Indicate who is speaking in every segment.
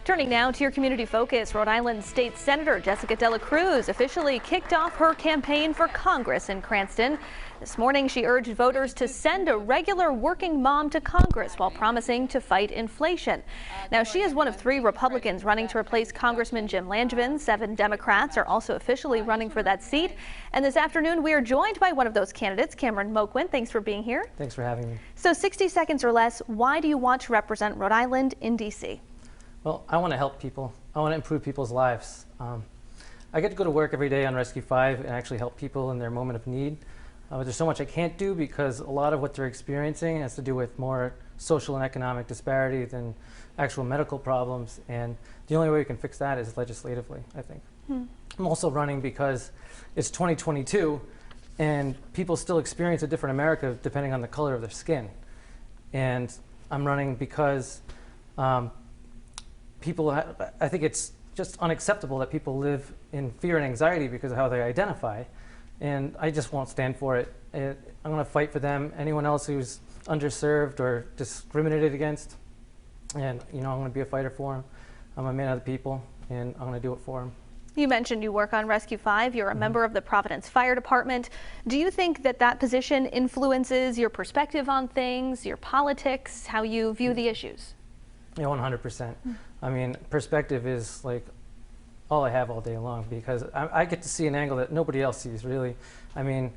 Speaker 1: Turning now to your community focus, Rhode Island State Senator Jessica De La Cruz officially kicked off her campaign for Congress in Cranston. This morning, she urged voters to send a regular working mom to Congress while promising to fight inflation. Now, she is one of 3 Republicans running to replace Congressman Jim Langevin. 7 Democrats are also officially running for that seat. And this afternoon, we are joined by one of those candidates, Cameron Moquin. Thanks for being here.
Speaker 2: Thanks for having me.
Speaker 1: So 60 seconds or less, why do you want to represent Rhode Island in D.C.?
Speaker 2: Well, I want to help people. I want to improve people's lives. I get to go to work every day on Rescue 5 and actually help people in their moment of need. There's so much I can't do because a lot of what they're experiencing has to do with more social and economic disparity than actual medical problems. And the only way we can fix that is legislatively, I think. I'm also running because it's 2022 and people still experience a different America depending on the color of their skin. And I'm running because I think it's just unacceptable that people live in fear and anxiety because of how they identify. And I just won't stand for it. I'm going to fight for them, anyone else who's underserved or discriminated against. And, I'm going to be a fighter for them. I'm a man of the people, and I'm going to do it for them.
Speaker 1: You mentioned you work on Rescue 5. You're a member of the Providence Fire Department. Do you think that that position influences your perspective on things, your politics, how you view the issues?
Speaker 2: Yeah, 100%. I mean, perspective is like all I have all day long because I get to see an angle that nobody else sees, really. I mean,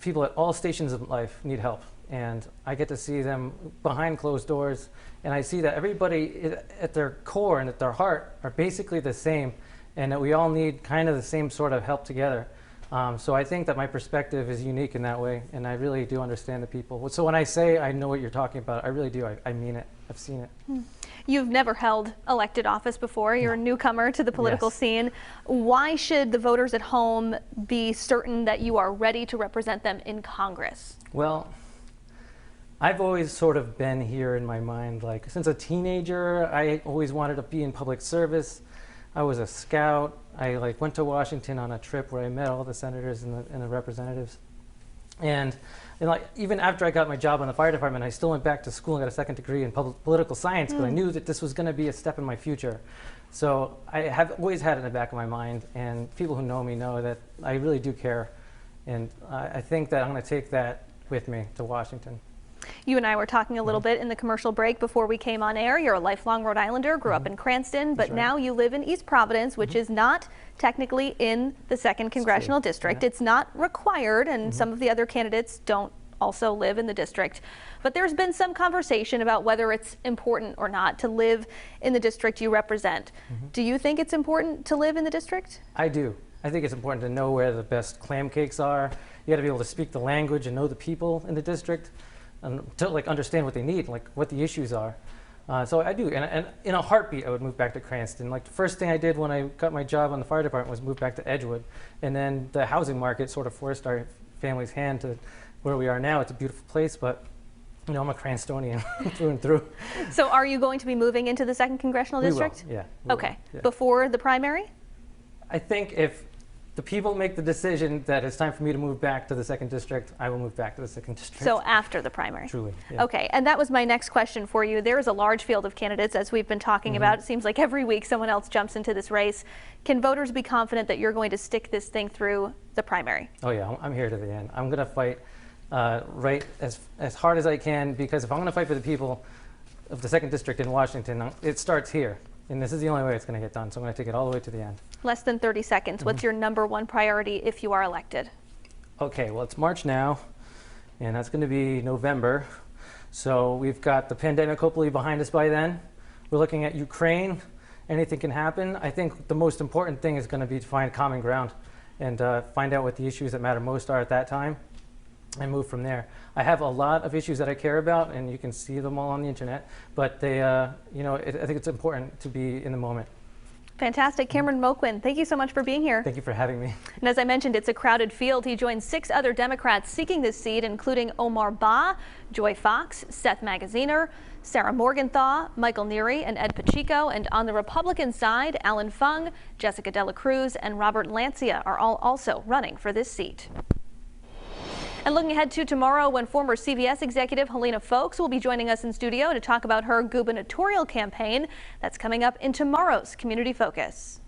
Speaker 2: people at all stations of life need help, and I get to see them behind closed doors, and I see that everybody at their core and at their heart are basically the same, and that we all need kind of the same sort of help together. So I think that my perspective is unique in that way, and I really do understand the people. So when I say I know what you're talking about, I really do. I mean it. I've seen it.
Speaker 1: You've never held elected office before. You're a newcomer to the political scene. Why should the voters at home be certain that you are ready to represent them in Congress?
Speaker 2: Well, I've always sort of been here in my mind. Like, since a teenager, I always wanted to be in public service. I was a scout. I went to Washington on a trip where I met all the senators and the representatives. And even after I got my job on the fire department, I still went back to school and got a second degree in political science because I knew that this was going to be a step in my future. So I have always had it in the back of my mind, and people who know me know that I really do care. And I think that I'm going to take that with me to Washington.
Speaker 1: You and I were talking a little bit in the commercial break before we came on air. You're a lifelong Rhode Islander, grew up in Cranston, but now you live in East Providence, which is not technically in the 2nd Congressional District. It's not required, and some of the other candidates don't also live in the district. But there's been some conversation about whether it's important or not to live in the district you represent. Do you think it's important to live in the district?
Speaker 2: I do. I think it's important to know where the best clam cakes are. You got to be able to speak the language and know the people in the district, and to understand what they need, what the issues are. So I do, and in a heartbeat, I would move back to Cranston. The first thing I did when I got my job on the fire department was move back to Edgewood, and then the housing market sort of forced our family's hand to where we are now. It's a beautiful place, but I'm a Cranstonian through and through.
Speaker 1: So are you going to be moving into the 2nd Congressional District?
Speaker 2: We will, yeah.
Speaker 1: Okay, before the primary?
Speaker 2: I think if the people make the decision that it's time for me to move back to the 2nd District, I will move back to the 2nd District.
Speaker 1: So after the primary?
Speaker 2: Truly, yeah.
Speaker 1: Okay, and that was my next question for you. There is a large field of candidates, as we've been talking about. It seems like every week someone else jumps into this race. Can voters be confident that you're going to stick this thing through the primary? Oh
Speaker 2: yeah, I'm here to the end. I'm going to fight right as hard as I can, because if I'm going to fight for the people of the 2nd District in Washington, it starts here. And this is the only way it's going to get done, so I'm going to take it all the way to the end.
Speaker 1: Less than 30 seconds. What's your #1 priority if you are elected?
Speaker 2: Okay, well, it's March now, and that's going to be November. So we've got the pandemic hopefully behind us by then. We're looking at Ukraine. Anything can happen. I think the most important thing is going to be to find common ground and find out what the issues that matter most are at that time and move from there. I have a lot of issues that I care about, and you can see them all on the internet, but they, I think it's important to be in the moment.
Speaker 1: Fantastic. Cameron Moquin, thank you so much for being here.
Speaker 2: Thank you for having me.
Speaker 1: And as I mentioned, it's a crowded field. He joins 6 other Democrats seeking this seat, including Omar Ba, Joy Fox, Seth Magaziner, Sarah Morgenthau, Michael Neary, and Ed Pacheco. And on the Republican side, Alan Fung, Jessica De La Cruz, and Robert Lancia are all also running for this seat. And looking ahead to tomorrow, when former CVS executive Helena Foulkes will be joining us in studio to talk about her gubernatorial campaign. That's coming up in tomorrow's Community Focus.